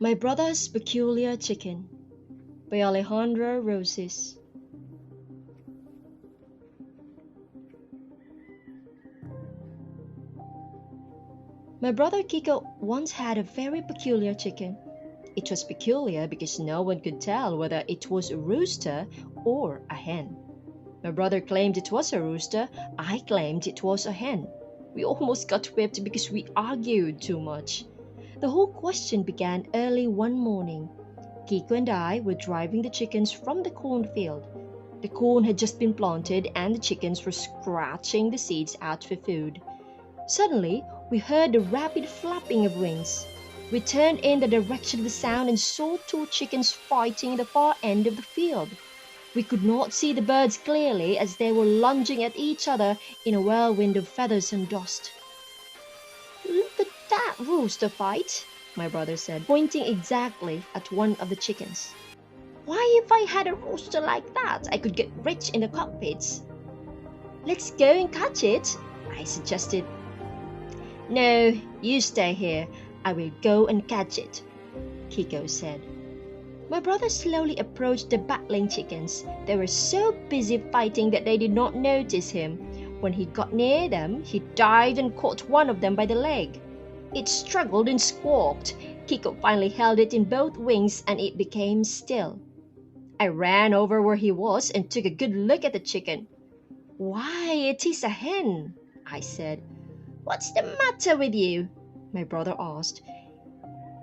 My Brother's Peculiar Chicken by Alejandro Roces. My brother Kiko once had a very peculiar chicken. It was peculiar because no one could tell whether it was a rooster or a hen. My brother claimed it was a rooster, I claimed it was a hen. We almost got whipped because we argued too much. The whole question began early one morning. Kiko and I were driving the chickens from the cornfield. The corn had just been planted and the chickens were scratching the seeds out for food. Suddenly, we heard the rapid flapping of wings. We turned in the direction of the sound and saw two chickens fighting in the far end of the field. We could not see the birds clearly as they were lunging at each other in a whirlwind of feathers and dust. "Look at that rooster fight," my brother said, pointing exactly at one of the chickens. "Why, if I had a rooster like that, I could get rich in the cockpits." "Let's go and catch it," I suggested. "No, you stay here. I will go and catch it," Kiko said. My brother slowly approached the battling chickens. They were so busy fighting that they did not notice him. When he got near them, he dived and caught one of them by the leg. It struggled and squawked. Kiko finally held it in both wings and it became still. I ran over where he was and took a good look at the chicken. "Why, it is a hen," I said. "What's the matter with you?" my brother asked.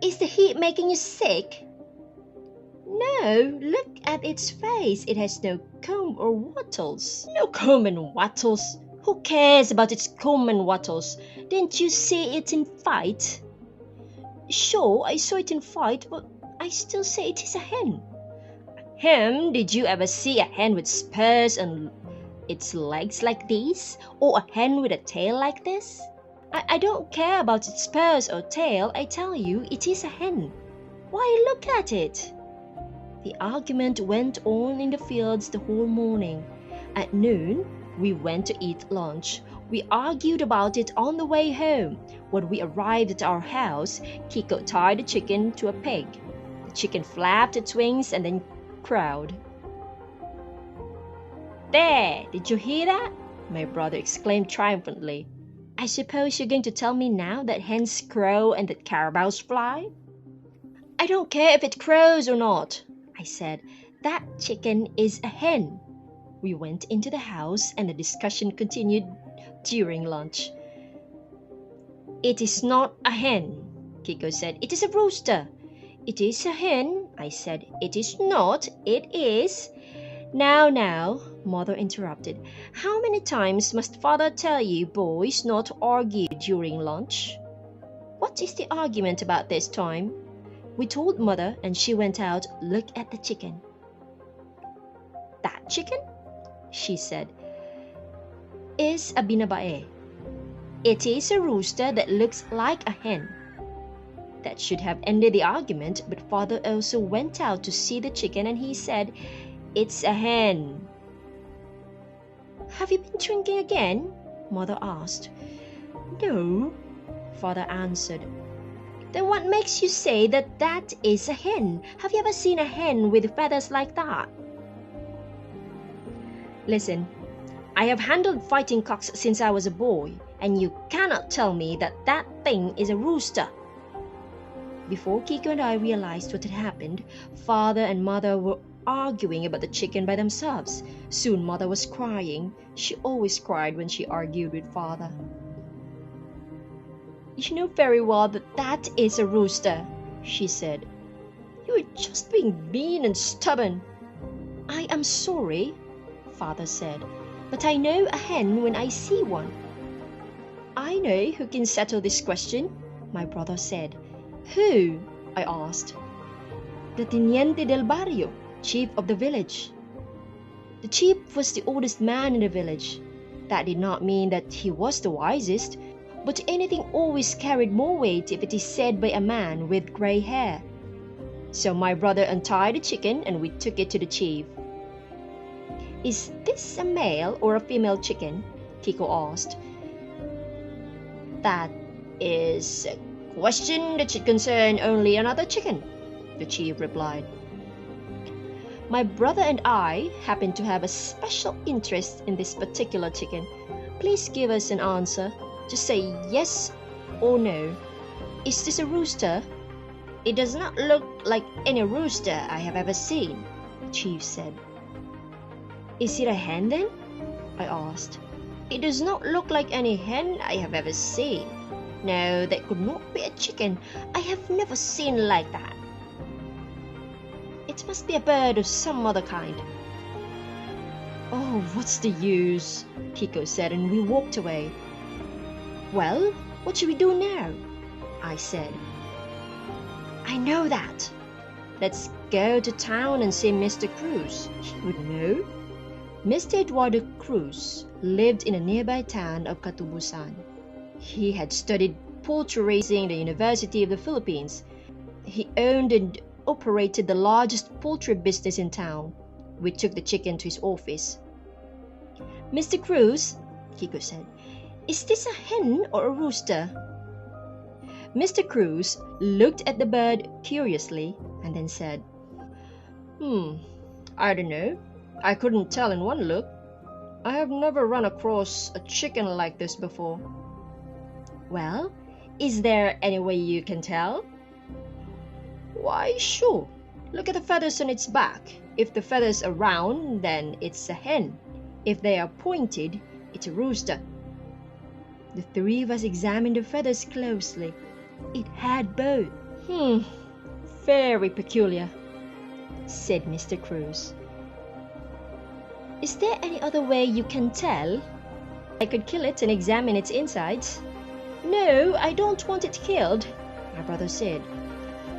"Is the heat making you sick?" "No, look at its face. It has no comb or wattles." "No comb and wattles? Who cares about its comb and wattles? Didn't you see it in fight?" "Sure, I saw it in fight, but I still say it is a hen." Did you ever see a hen with spurs and its legs like these? Or a hen with a tail like this?" I don't care about its spurs or tail. I tell you, it is a hen." "Why, look at it." The argument went on in the fields the whole morning. At noon, we went to eat lunch. We argued about it on the way home. When we arrived at our house, Kiko tied the chicken to a peg. The chicken flapped its wings and then crowed. "There! Did you hear that?" my brother exclaimed triumphantly. "I suppose you're going to tell me now that hens crow and that carabaos fly?" "I don't care if it crows or not," I said. "That chicken is a hen." We went into the house and the discussion continued during lunch. "It is not a hen," Kiko said. "It is a rooster." "It is a hen," I said. "It is not. It is." Now, Mother interrupted. "How many times must Father tell you boys not to argue during lunch?" "What is the argument about this time?" We told Mother and she went out. "Look at the chicken." "That chicken," she said, "is a binabae. It is a rooster that looks like a hen." That should have ended the argument, but Father also went out to see the chicken and he said, "It's a hen." "Have you been drinking again?" Mother asked. "No," Father answered. "Then what makes you say that that is a hen? Have you ever seen a hen with feathers like that?" "Listen, I have handled fighting cocks since I was a boy, and you cannot tell me that that thing is a rooster." Before Kiko and I realized what had happened, Father and Mother were arguing about the chicken by themselves. Soon Mother was crying. She always cried when she argued with Father. "You know very well that that is a rooster," she said. "You are just being mean and stubborn." "I am sorry," Father said, "but I know a hen when I see one." "I know who can settle this question," my brother said. "Who?" I asked. "The Teniente del Barrio, chief of the village." The chief was the oldest man in the village. That did not mean that he was the wisest, but anything always carried more weight if it is said by a man with gray hair. So my brother untied the chicken and we took it to the chief. "Is this a male or a female chicken?" Kiko asked. "That is question that should concern only another chicken, the chief replied. My brother and I happen to have a special interest in this particular chicken. Please give us an answer. Just say yes or no. Is this a rooster? It does not look like any rooster I have ever seen, the chief said. Is it a hen then? I asked. It does not look like any hen I have ever seen. No, that could not be a chicken. I have never seen like that. It must be a bird of some other kind. Oh, what's the use? Kiko said, and we walked away. Well, what should we do now? I said. I know that. Let's go to town and see Mr. Cruz. He would know. Mr. Eduardo Cruz lived in a nearby town of Katubusan. He had studied poultry raising at the University of the Philippines. He owned and operated the largest poultry business in town. We took the chicken to his office. Mr. Cruz, Kiko said, is this a hen or a rooster? Mr. Cruz looked at the bird curiously and then said, I don't know. I couldn't tell in one look. I have never run across a chicken like this before. Well, is there any way you can tell? Why, sure. Look at the feathers on its back. If the feathers are round, then it's a hen. If they are pointed, it's a rooster. The three of us examined the feathers closely. It had both. Very peculiar, said Mr. Cruz. Is there any other way you can tell? I could kill it and examine its insides. No, I don't want it killed, my brother said.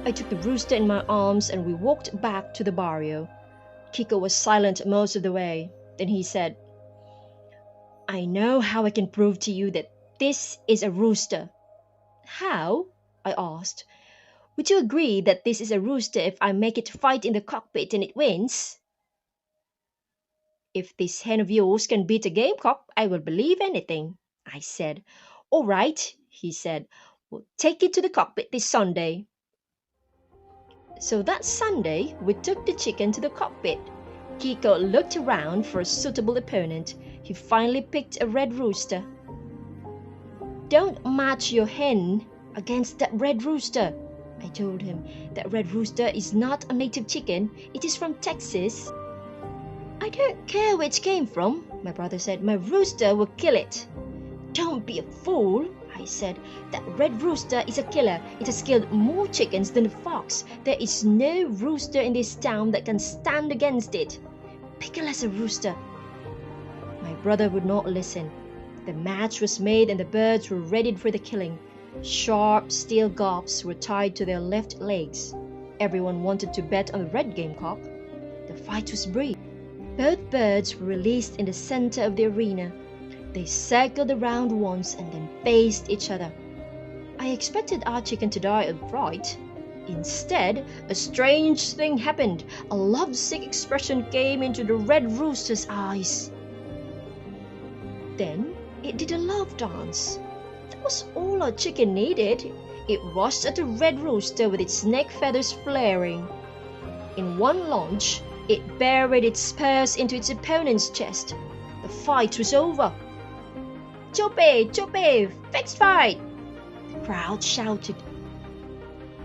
I took the rooster in my arms and we walked back to the barrio. Kiko was silent most of the way. Then he said, I know how I can prove to you that this is a rooster. How? I asked. Would you agree that this is a rooster if I make it fight in the cockpit and it wins? If this hen of yours can beat a gamecock, I will believe anything, I said. All right, he said. We'll take it to the cockpit this Sunday. So that Sunday, we took the chicken to the cockpit. Kiko looked around for a suitable opponent. He finally picked a red rooster. Don't match your hen against that red rooster, I told him. That red rooster is not a native chicken. It is from Texas. I don't care where it came from, my brother said. My rooster will kill it. Don't be a fool, I said. That red rooster is a killer. It has killed more chickens than a fox. There is no rooster in this town that can stand against it. Pick a lesser rooster. My brother would not listen. The match was made and the birds were ready for the killing. Sharp steel gobs were tied to their left legs. Everyone wanted to bet on the red gamecock. The fight was brief. Both birds were released in the center of the arena. They circled around once and then faced each other. I expected our chicken to die of fright. Instead, a strange thing happened. A lovesick expression came into the red rooster's eyes. Then it did a love dance. That was all our chicken needed. It rushed at the red rooster with its neck feathers flaring. In one lunge, it buried its spurs into its opponent's chest. The fight was over. Chope! Chope! Fixed fight! The crowd shouted.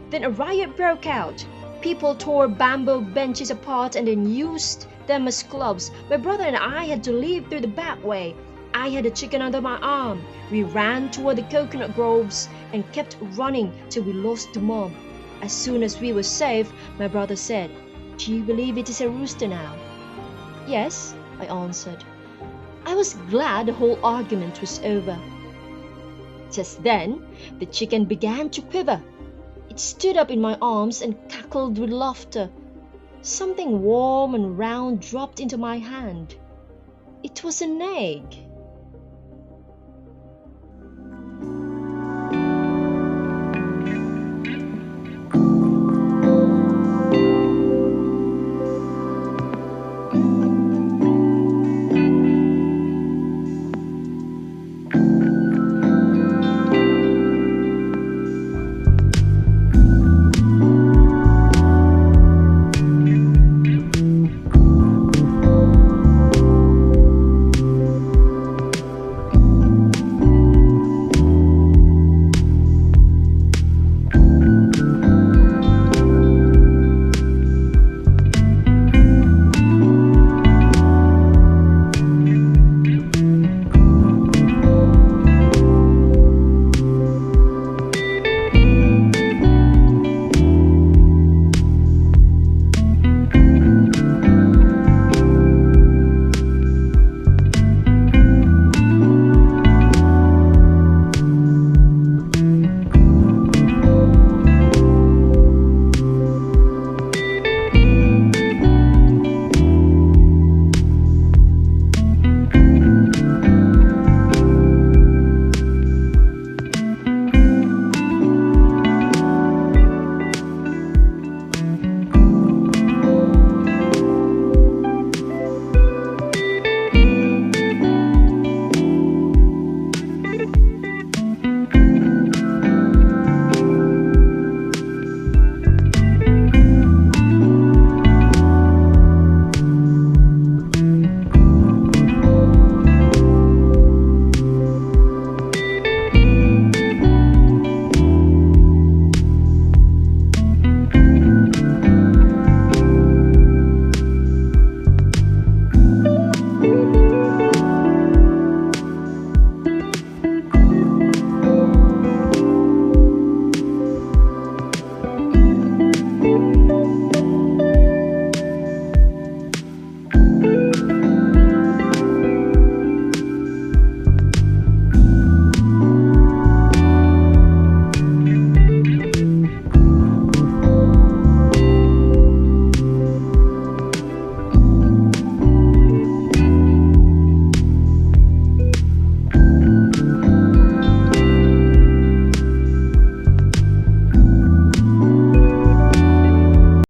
Then a riot broke out. People tore bamboo benches apart and then used them as clubs. My brother and I had to leave through the back way. I had a chicken under my arm. We ran toward the coconut groves and kept running till we lost the mob. As soon as we were safe, my brother said, Do you believe it is a rooster now? Yes, I answered. I was glad the whole argument was over. Just then, the chicken began to quiver. It stood up in my arms and cackled with laughter. Something warm and round dropped into my hand. It was an egg.